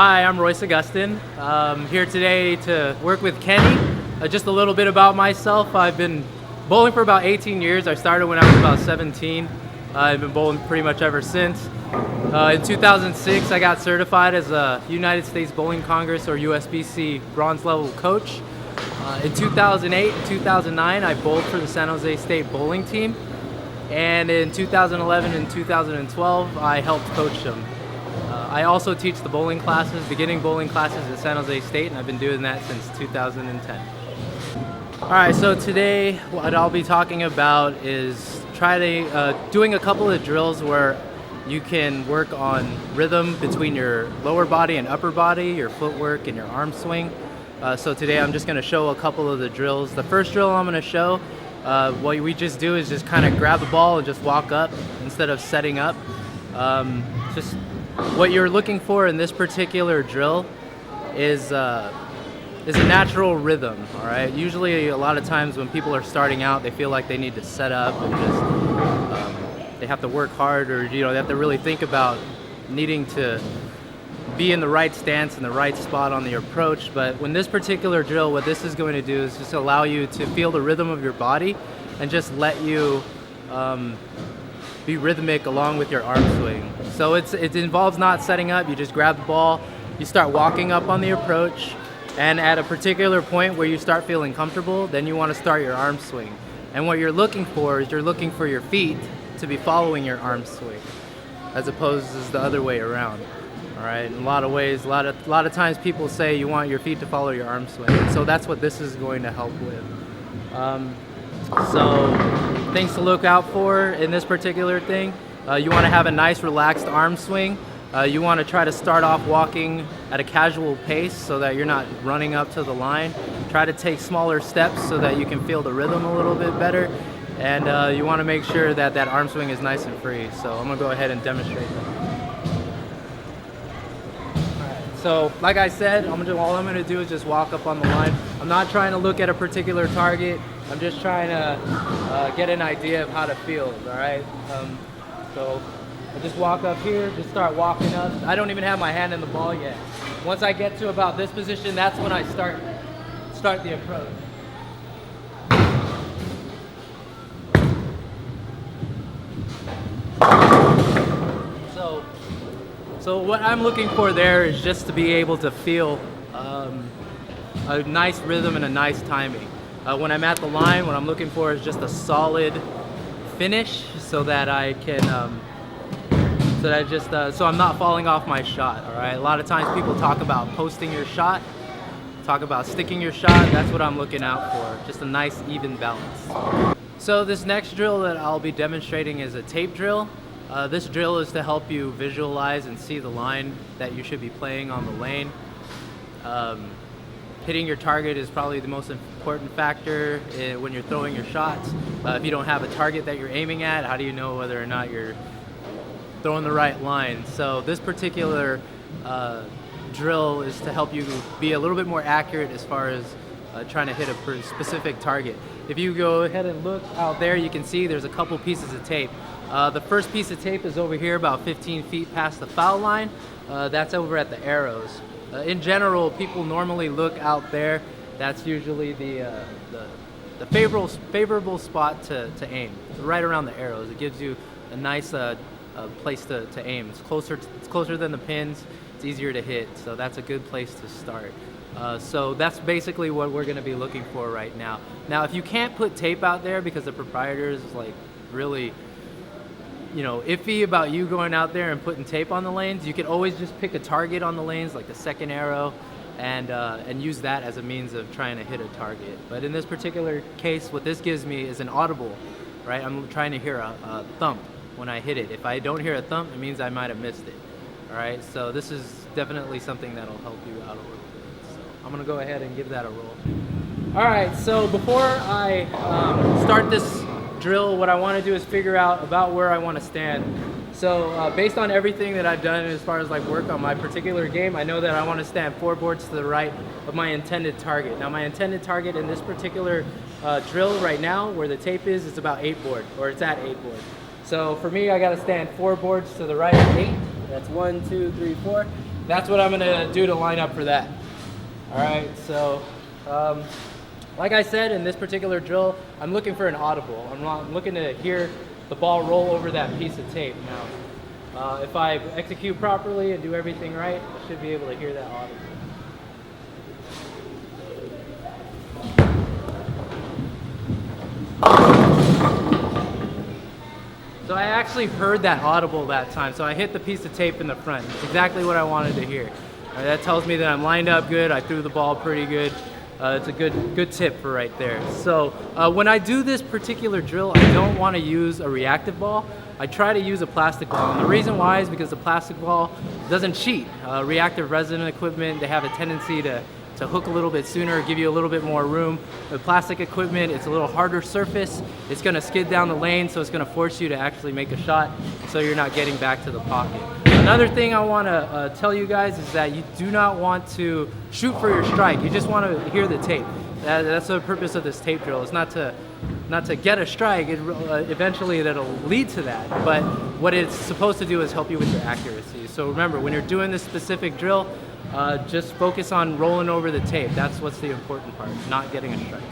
Hi, I'm Royce Augustin. Here today to work with Kenny. Just a little bit about myself. I've been bowling for about 18 years. I started when I was about 17. I've been bowling pretty much ever since. In 2006, I got certified as a United States Bowling Congress or USBC bronze level coach. In 2008 and 2009, I bowled for the San Jose State bowling team. And in 2011 and 2012, I helped coach them. I also teach the bowling classes, beginning bowling classes at San Jose State, and I've been doing that since 2010. All right, so today what I'll be talking about is doing a couple of drills where you can work on rhythm between your lower body and upper body, your footwork and your arm swing. So today I'm just going to show a couple of the drills. The first drill I'm going to show, what we just do is just kind of grab the ball and just walk up instead of setting up. Just what you're looking for in this particular drill is a natural rhythm, all right? Usually a lot of times when people are starting out, they feel like they need to set up and just, they have to work hard, or they have to really think about needing to be in the right stance in the right spot on the approach. But when this particular drill, what this is going to do is just allow you to feel the rhythm of your body and just let you be rhythmic along with your arm swing. So it involves not setting up. You just grab the ball, you start walking up on the approach, and at a particular point where you start feeling comfortable, then you want to start your arm swing. And what you're looking for is you're looking for your feet to be following your arm swing, as opposed to the other way around. All right, in a lot of ways, a lot of times people say you want your feet to follow your arm swing. So that's what this is going to help with. So things to look out for in this particular thing. You want to have a nice relaxed arm swing. You want to try to start off walking at a casual pace so that you're not running up to the line. Try to take smaller steps so that you can feel the rhythm a little bit better. And you want to make sure that that arm swing is nice and free. So I'm going to go ahead and demonstrate that. So like I said, all I'm going to do is just walk up on the line. I'm not trying to look at a particular target. I'm just trying to get an idea of how to field, all right? So I just walk up here, just start walking up. I don't even have my hand in the ball yet. Once I get to about this position, that's when I start the approach. So what I'm looking for there is just to be able to feel a nice rhythm and a nice timing. When I'm at the line, what I'm looking for is just a solid finish so that I can, so I'm not falling off my shot, all right? A lot of times people talk about posting your shot, talk about sticking your shot. That's what I'm looking out for, just a nice even balance. So this next drill that I'll be demonstrating is a tape drill. This drill is to help you visualize and see the line that you should be playing on the lane. Hitting your target is probably the most important factor when you're throwing your shots. If you don't have a target that you're aiming at, how do you know whether or not you're throwing the right line? So this particular drill is to help you be a little bit more accurate as far as trying to hit a specific target. If you go ahead and look out there, you can see there's a couple pieces of tape. The first piece of tape is over here about 15 feet past the foul line. That's over at the arrows. In general, people normally look out there. That's usually the favorable spot to aim. It's right around the arrows. It gives you a nice place to aim. It's closer than the pins. It's easier to hit, so that's a good place to start. So that's basically what we're going to be looking for right now. Now, if you can't put tape out there because the proprietor is like really iffy about you going out there and putting tape on the lanes, you can always just pick a target on the lanes, like the second arrow, and use that as a means of trying to hit a target. But in this particular case, what this gives me is an audible, right? I'm trying to hear a thump when I hit it. If I don't hear a thump, it means I might have missed it. All right, so this is definitely something that'll help you out a little bit. So I'm gonna go ahead and give that a roll. All right, so before I start this drill, what I want to do is figure out about where I want to stand. So based on everything that I've done as far as like work on my particular game, I know that I want to stand 4 boards to the right of my intended target. Now my intended target in this particular drill right now, where the tape is, it's about 8 board, or it's at 8 board. So for me, I got to stand 4 boards to the right of 8. That's 1, 2, 3, 4. that's what I'm gonna do to line up for that. All right, so like I said, in this particular drill, I'm looking for an audible. I'm looking to hear the ball roll over that piece of tape. Now, if I execute properly and do everything right, I should be able to hear that audible. So I actually heard that audible that time, so I hit the piece of tape in the front. It's exactly what I wanted to hear. That tells me that I'm lined up good, I threw the ball pretty good. It's a good tip for right there. So when I do this particular drill, I don't want to use a reactive ball. I try to use a plastic ball. And the reason why is because the plastic ball doesn't cheat. Reactive resonant equipment, they have a tendency to hook a little bit sooner, give you a little bit more room. With plastic equipment, it's a little harder surface. It's gonna skid down the lane, so it's gonna force you to actually make a shot, so you're not getting back to the pocket. Another thing I wanna tell you guys is that you do not want to shoot for your strike. You just wanna hear the tape. That's the purpose of this tape drill. It's not to get a strike. Eventually that'll lead to that. But what it's supposed to do is help you with your accuracy. So remember, when you're doing this specific drill, just focus on rolling over the tape. That's what's the important part, not getting a strike.